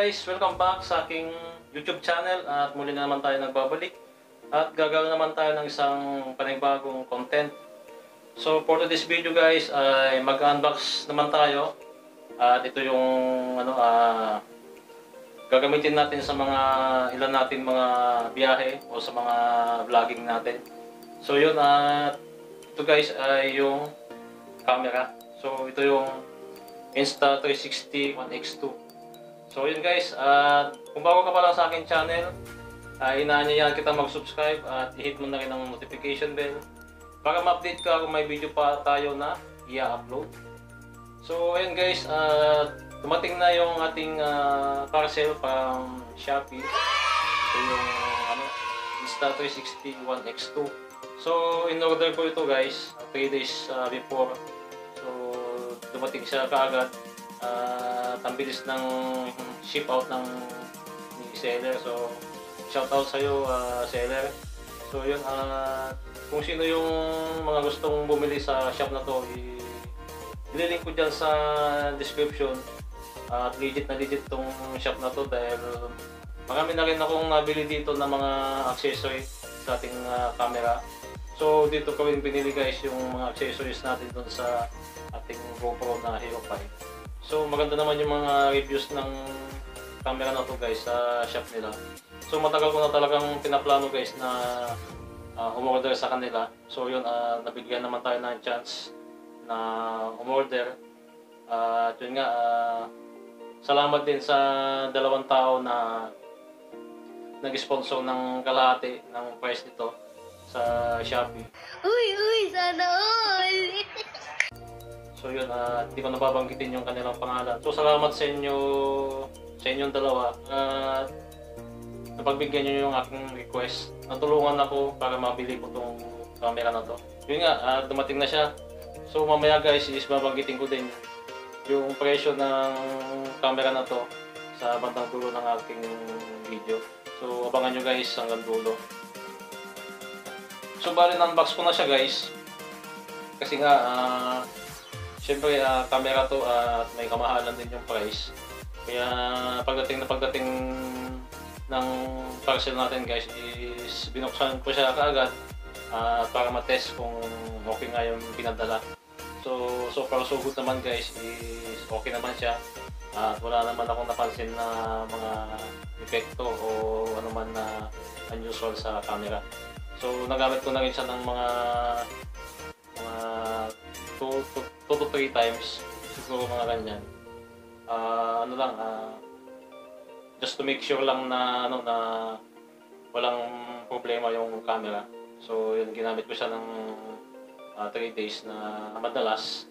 guys, welcome back sa aking YouTube channel at muli na naman tayo nagbabalik at gagawin naman tayo ng isang panibagong content. So for today's video guys ay mag-unbox naman tayo at ito yung gagamitin natin sa mga ilan natin mga biyahe o sa mga vlogging natin. So yun ito guys ay yung camera. So ito yung Insta360 ONE X2. So yun guys, kung bago ka pa lang sa aking channel, inaanyayahan kita mag-subscribe at i-hit mo na rin ang notification bell para ma-update ka kung may video pa tayo na i-upload. So ayun guys, dumating na yung ating parcel from Shopee. So yung Insta360 ONE X2. So in-order ko ito guys 3 days before. So dumating siya kaagad. Ang bilis ng ship out ng ni seller. So shout out sa iyo seller. So yun, kung sino yung mga gustong bumili sa shop na to, ililink ko dyan sa description. At legit na legit tong shop na to dahil marami na rin akong nabili dito ng mga accessory sa ating camera. So dito ko rin binili guys yung mga accessories natin dun sa ating GoPro na Hero 5. So maganda naman yung mga reviews ng camera na to guys sa shop nila. So matagal ko na talagang pinaplano guys na umorder sa kanila. So yun, nabigyan naman tayo ng chance na umorder. Yun nga, salamat din sa dalawang tao na nag-sponsor ng kalahati ng price nito sa Shopee. Uy, sana all! So yun, hindi ko nababanggitin yung kanilang pangalan. So salamat sa inyong dalawa. Napagbigyan nyo yung aking request. Natulungan ako para mabili ko tong camera na to. Yun nga, dumating na siya. So mamaya guys, babanggitin ko din yung presyo ng camera na to sa bandang dulo ng aking video. So abangan nyo guys hanggang dulo. So bali na-unbox ko na siya guys. Kasi nga, siyempre, camera to at may kamahalan din yung price. Kaya pagdating ng parcel natin guys is binuksan ko siya kaagad para ma-test kung okay nga yung pinadala. So far so good naman guys, is okay naman siya. At wala naman akong napansin na mga epekto o ano man na unusual sa camera. So nagamit ko na rin siya ng mga 2 to 3 times siguro, mga ganyan. Just to make sure lang na na walang problema yung camera. So yun, ginamit ko siya ng 3 days na madalas.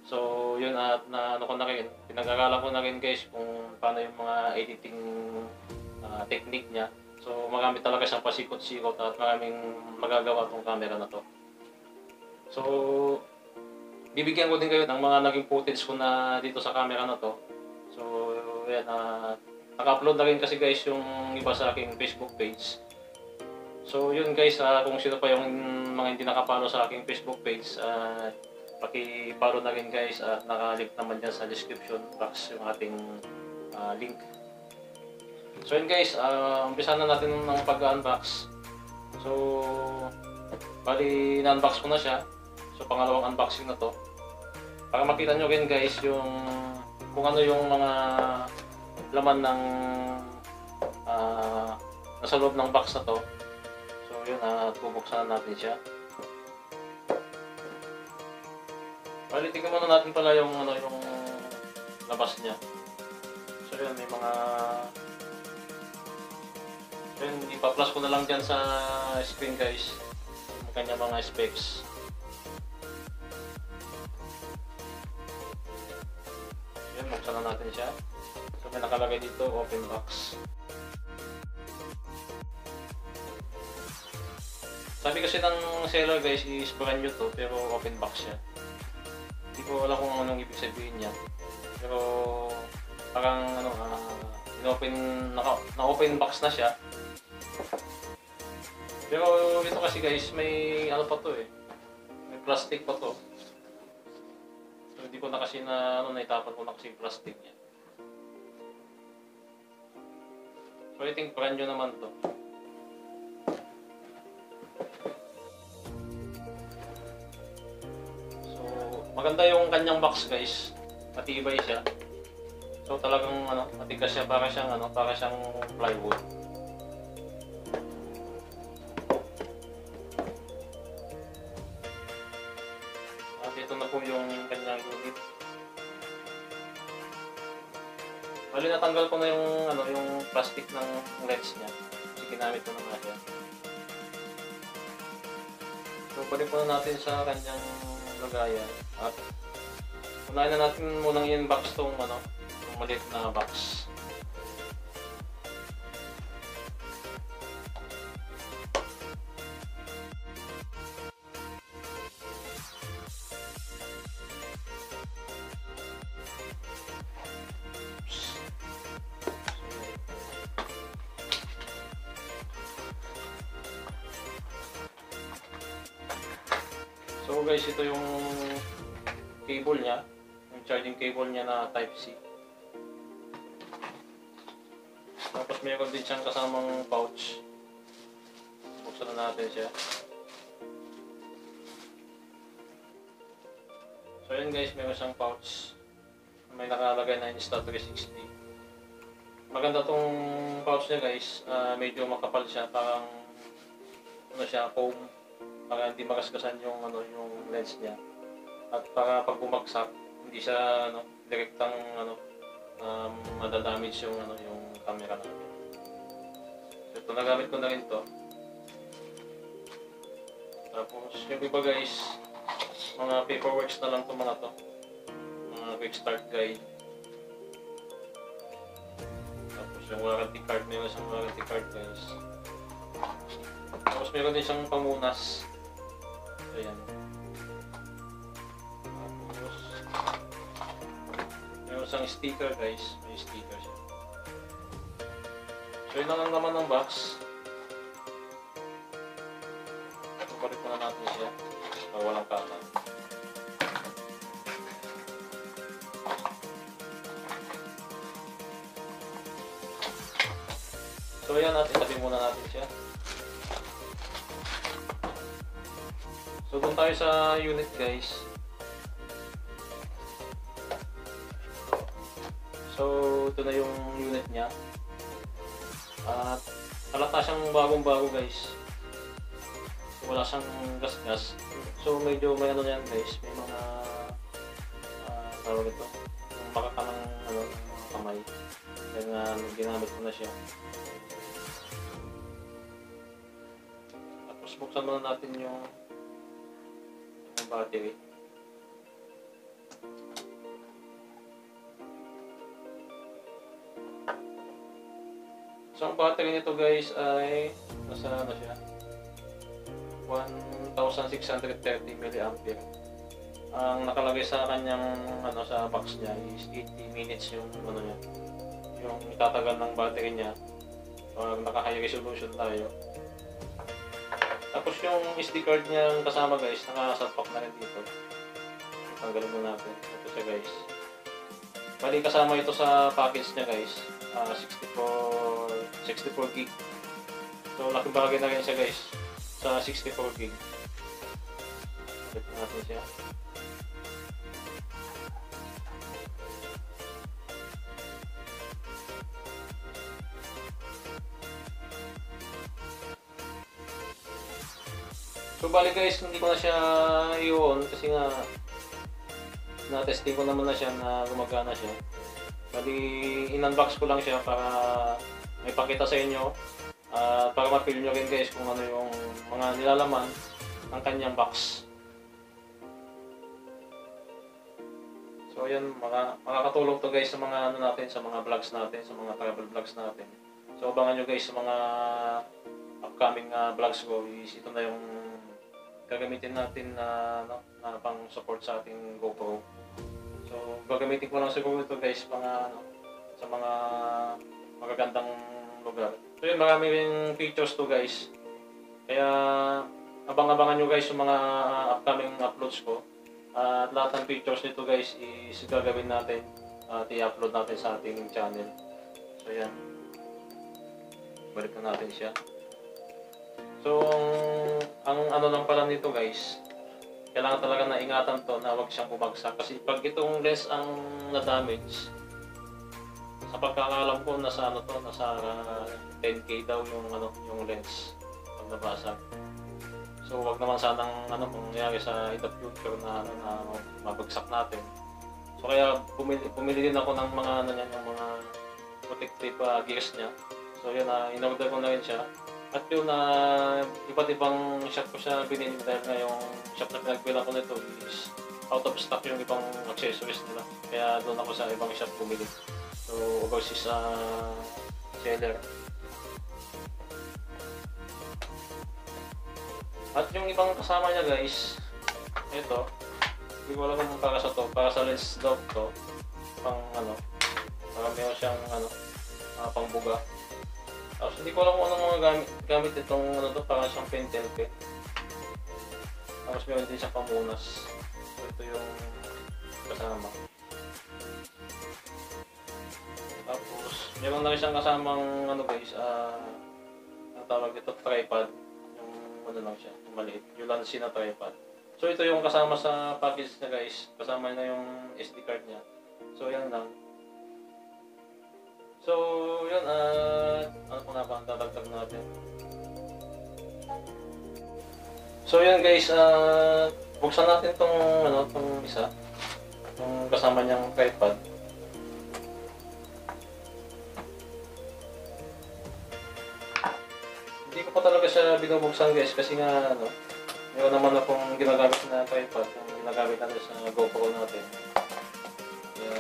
So yun, at ko na rin, pinag-aralan ko na rin guys kung paano yung mga editing technique niya. So marami talaga siyang pasikot-sikot at maraming magagawa tong camera na to. So bibigyan ko din kayo ng mga naging footage ko na dito sa camera na to. So yan, naka-upload na rin kasi guys yung iba sa aking Facebook page. So yun guys, kung sino pa yung mga hindi nakapalo sa aking Facebook page, paki-follow na rin guys at naka-link naman dyan sa description box yung ating link. So yun guys, umpisa na natin ng pag-unbox. So bali na-unbox ko na siya. So pangalawang unboxing na to. Para makita nyo rin guys yung kung ano yung mga laman ng nasa loob ng box na to. So yun, bubuksan natin siya. Bali, tingnan muna natin pala yung yung labas niya. So yun, may mga yun, ipa-plus ko na lang dyan sa screen guys yung kanyang mga specs. Buksan na natin siya. So may nakalagay dito, open box. Sabi kasi ng seller guys is brand new to, pero open box siya. Hindi ko alam kung anong ibig sabihin niya. Pero parang na-open box na siya. Pero ito kasi guys, may pa to eh. May plastic pa to. Hindi ko na kasi naitapan ko na kasi yung plastic niya. So I think brand new naman to. So maganda yung kanyang box guys. Matibay siya. So talagang matigas siya, para siyang plywood. At ito na po yung kanyang unit. Bali natanggal ko na yung plastic ng lens niya. Kasi ginamit ko na nga siya. So balik muna natin sa kanyang lagayan. At unahin na natin munang i-unbox tong maliit na box. So guys, ito yung cable niya, yung charging cable niya na Type-C. Tapos mayroon din siyang kasamang pouch. Buksan na natin siya. So yun guys, mayroon siyang pouch. May nakalagay na Insta360. Maganda tong pouch niya guys. Medyo makapal siya, parang foam. Para hindi makaskasan yung lens niya. At para pag bumagsak, hindi siya direktang madadamage yung camera natin. So ito, nagamit ko na rin to. Tapos yung iba guys, mga paperworks na lang to mga to. Mga quick start guide. Tapos yung warranty card, meron siyang warranty card guys. Tapos meron din siyang pamunas. Ayan. Tapos meron siyang sticker guys. May sticker siya. So yun lang naman ng box. Balik muna natin siya. Walang kanan. So ayan, itabi muna natin siya. So doon tayo sa unit guys. So ito na yung unit niya. At halata siyang bagong-bago guys. Wala siyang gas-gas. So medyo may yan guys. May mga tawag ito. Yung makakanang kamay. Kaya ginamit ko na siya. Tapos buksan muna natin yung battery. So ang battery nito guys ay nasa siya 1630 mAh. Ang nakalagay sa kanyang sa box niya is 80 minutes yung niya. Yung itatagal ng battery niya pag naka-high resolution tayo. Tapos yung SD card niya kasama guys, nakasalpak na rin dito. Tanggalin mo natin. Ito siya guys. Bali kasama ito sa package niya guys. 64 gig. So laking bagay na rin siya guys sa 64 gig. Balik natin siya. So bali guys, hindi ko na siya i-on kasi nga na-testing ko naman na siya na gumagana siya. Bali in-unbox ko lang siya para may pakita sa inyo at para ma-feel nyo rin guys kung ano yung mga nilalaman ng kanyang box. So ayan, makakatulong to guys sa mga natin, sa mga vlogs natin, sa mga travel vlogs natin. So abangan nyo guys sa mga upcoming vlogs ko. Ito na yung gagamitin natin na pang support sa ating GoPro. So gagamitin ko lang siguro ito guys sa mga magagandang lugar. So yun, marami ring features to guys. Kaya abang-abangan nyo guys yung mga upcoming uploads ko. At lahat ng features nito guys is gagawin natin at i-upload natin sa ating channel. So yan. balik na natin siya. So, ang ano lang pala nito guys, kailangan talaga na ingatan to na huwag siyang bumagsak. Kasi pag itong lens ang na-damage, sa pagkakalam ko nasa ano to, nasa 10K daw yung ano, yung lens pag nabasag. So, wag naman sanang ano mangyayari sa in the future na ano na mabagsak natin. So, kaya pumili din ako ng mga ano niyan, yung mga protective gears niya. So, yun in-order ko na rin siya. At yun iba't ibang shop ko siya binili dahil nga yung shop na pinagbilang ko nito is out of stock yung ibang accessories nila. Kaya doon ako sa ibang shop bumili. So, overseas seller. At yung ibang kasama niya guys, ito, hindi ko alam kung para sa to, para sa lens daw to, pang ano, para meron siyang ano, pang buga. Tapos hindi ko alam kung anong mga gamit itong ano to, para siyang pentel pen. Tapos meron din siyang pamunas. So ito yung kasama. Tapos meron na rin siyang kasamang ano guys, ang tawag dito, tripod. Ano lang siya, maliit, yung Lansi na tripod. So ito yung kasama sa package niya guys, kasama na yung SD card niya. So yan lang. So yun, ano pa nga ba ang dadagdag natin? So yun guys, buksan natin tong ano, tong isa, yung kasama niyang tripod. Hindi ko pa talaga siya binubuksan guys kasi nga ano, meron naman akong ginagamit na tripod yung ginagamit natin sa GoPro natin. Kaya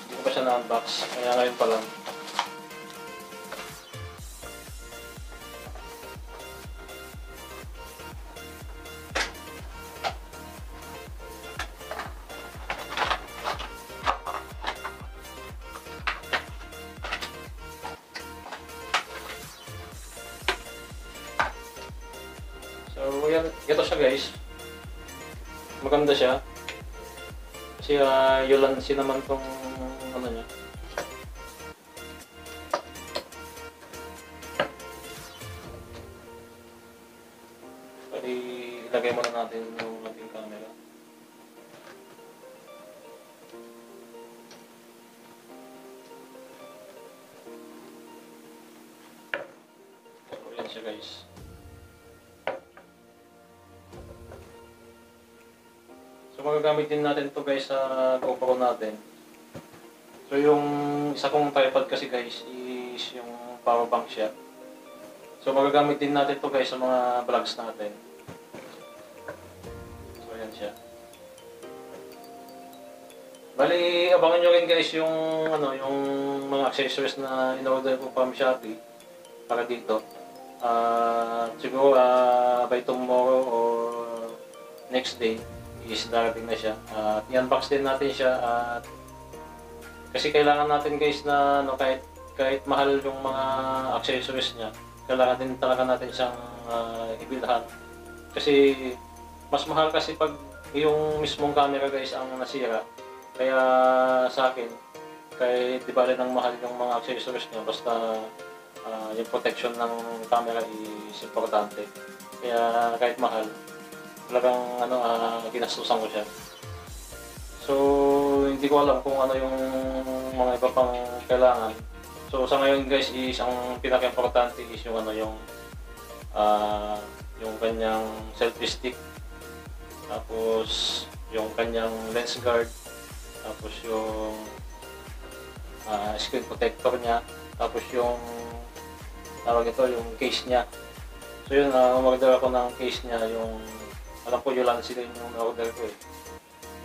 hindi ko pa siya na-unbox, kaya ngayon pa lang. So yan, ito siya guys. Maganda siya. Kasi yung Lansi naman tong ano niya. Pwede ilagay muna natin yung ating camera. So yan siya guys. So magagamit din natin ito guys sa GoPro natin. So yung isa kong tripod kasi guys is yung power bank siya. So magagamit din natin ito guys sa mga vlogs natin. So ayan siya. Bali abangan nyo rin guys yung ano, yung mga accessories na in-order ko from Shopee para dito. Siguro by tomorrow or next day is darating na siya. I-unbox din natin siya at kasi kailangan natin guys na ano, kahit mahal yung mga accessories niya, kailangan din talaga natin siyang ibilhan. Kasi mas mahal kasi pag yung mismong camera guys ang nasira. Kaya sa akin, kahit di bale ng mahal yung mga accessories niya, basta yung protection ng camera is importante. Kaya kahit mahal, talagang ano, ginastusan ko siya. So hindi ko alam kung ano yung mga iba pang kailangan. So sa ngayon guys is ang pinaka-importante is yung ano, yung kanyang selfie stick, tapos yung kanyang lens guard, tapos yung screen protector niya, tapos yung tawag ito, yung case niya. So yun, umorder ako ng case niya, yung alam ko yung Lansi din yung order ko eh.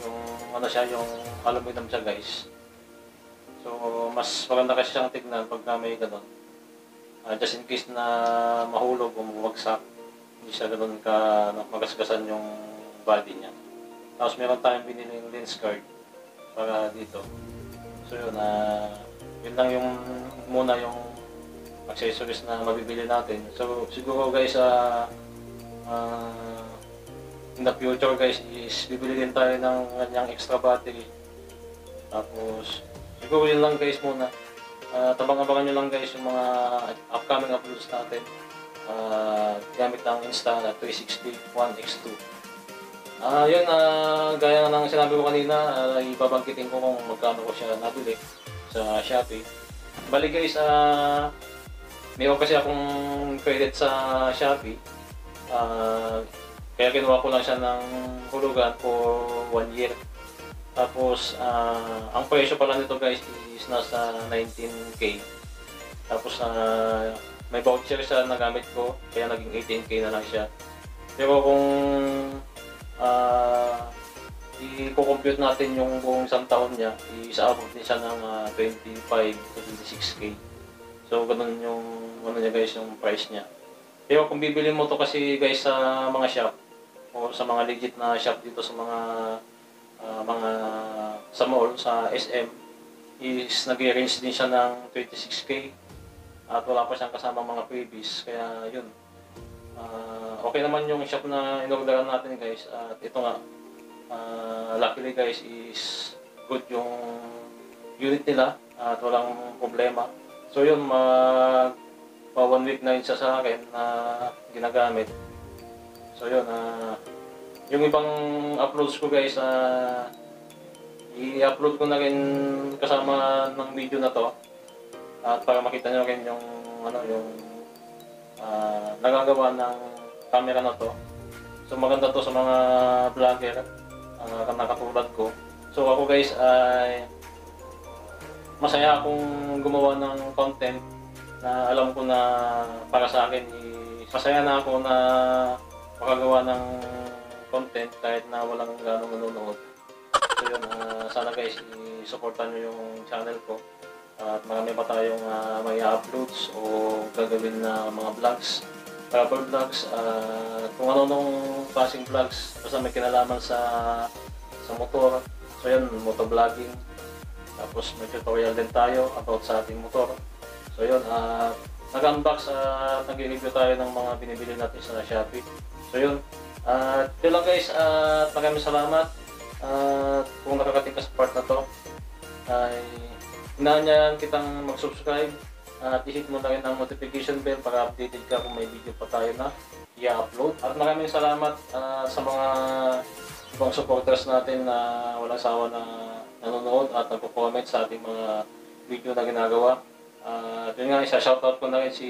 Yung ano siya, yung aluminum siya guys. So mas maganda kasi siyang tignan pagka may ganun. Just in case na mahulog o mabagsak, hindi siya ganun ka magasgasan yung body niya. Tapos meron tayong binili yung lens guard para dito. So yun, yun lang yung muna yung accessories na mabibili natin. So siguro guys, in the future guys is bibili din tayo ng kanyang extra battery. Tapos siguro yun lang guys muna. Tabang-abangan nyo lang guys yung mga upcoming uploads natin. Gamit ang Insta360 One X2. Yun, gaya ng sinabi ko kanina, ibabangkitin ko kung magkano ko siya nabili sa Shopee. Bali guys, mayroon kasi akong credit sa Shopee. Kaya kinuha ko lang siya ng hulugan for 1 year. Tapos, ang presyo pala nito guys is nasa 19K. Tapos, may voucher siya na gamit ko, kaya naging 18K na lang siya. Pero kung i-compute natin yung buong isang taon niya, isa-abot din siya ng 25 to 26K. So, ganun yung ano niya guys, yung price niya. Pero kung bibili mo to kasi guys sa mga shop o sa mga legit na shop dito sa mga sa mall, sa SM, is nag-range din siya ng 26K at wala pa siyang kasamang mga freebies. Kaya yun, okay naman yung shop na inorderan natin guys. At ito nga, luckily guys is good yung unit nila at walang problema. So yun, pa 1 week na yun siya sa akin na ginagamit. So yun, yung ibang uploads ko guys, i-upload ko na rin kasama ng video na to. At para makita nyo rin yung nagagawa ng camera na to. So maganda to sa mga vlogger na katulad ko. So ako guys ay masaya akong gumawa ng content na alam ko na para sa akin, masaya na ako na makagawa ng content kahit na walang ganong nanonood. So yun, sana guys i-supportan nyo yung channel ko. At marami pa tayong may uploads o gagawin na mga vlogs, travel vlogs, kung ano-anong klaseng vlogs basta may kinalaman sa motor. So yun, motovlogging. Tapos may tutorial din tayo about sa ating motor. So yun, nag-unbox at nag-review tayo ng mga binibili natin sa Shopee. So yun, yun lang guys, at maraming salamat. Kung nakakating ka sa part na to, ay inaanyayahan kitang mag-subscribe at i-hit mo na rin ang notification bell para updated ka kung may video pa tayo na i-upload. At maraming salamat sa mga ibang supporters natin na walang sawa na nanonood at nagpo-comment sa ating mga video na ginagawa. Yun nga, isa-shoutout ko na rin si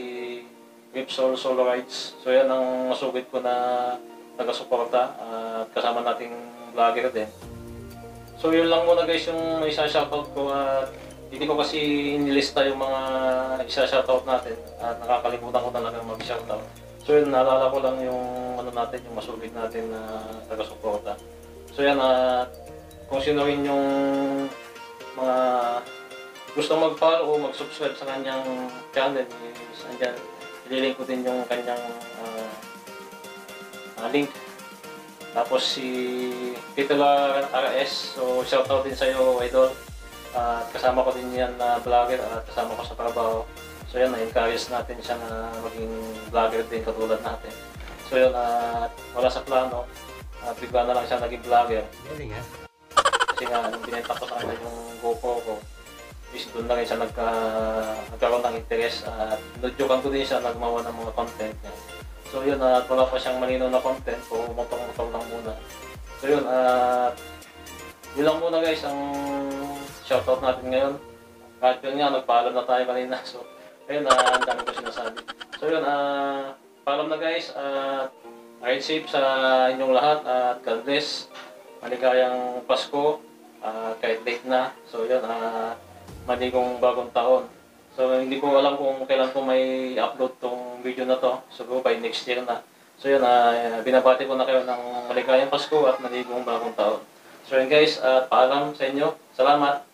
Ripsol Solo Rides. So yan ang masugid ko na taga-suporta at kasama nating vlogger din. So yun lang muna guys yung isa-shoutout ko, at hindi ko kasi inilista yung mga isa-shoutout natin at nakakalimutan ko talaga mag-shoutout. So yun, naalala ko lang yung natin, yung masugid natin na taga-suporta. So yan, kung sino rin yung mga gusto mag-follow o mag-subscribe sa kanyang channel, andyan, ililink ko din yung kanyang link. Tapos si Titular RS, so shoutout din sa iyo idol. Kasama ko din yan na vlogger at kasama ko sa trabaho. So yan, na-encourage natin siya na maging vlogger din katulad natin. So yun, wala sa plano, bigla na lang siya naging vlogger. Kasi nga, nung binenta ko sa kanya yung GoPro ko, is doon na rin siya nagkaroon ng interest at nudyokan ko din siya nagmawa ng mga content niya. So yun, wala pa siyang malinaw na content, so motor lang muna. So yun, yun lang muna guys ang shoutout natin ngayon. Kahit yun nga, nagpaalam na tayo kanina. So ayun, ang dami ko sinasabi. So yun, paalam na guys, ride safe sa inyong lahat at God bless. Maligayang Pasko, kahit late na. So yun, maligong bagong taon. So hindi ko alam kung kailan ko may upload tong video na to. Siguro by next year na. So yun, binabati ko na kayo ng maligayang Pasko at maligong bagong taon. So yun guys, paalam sa inyo. Salamat!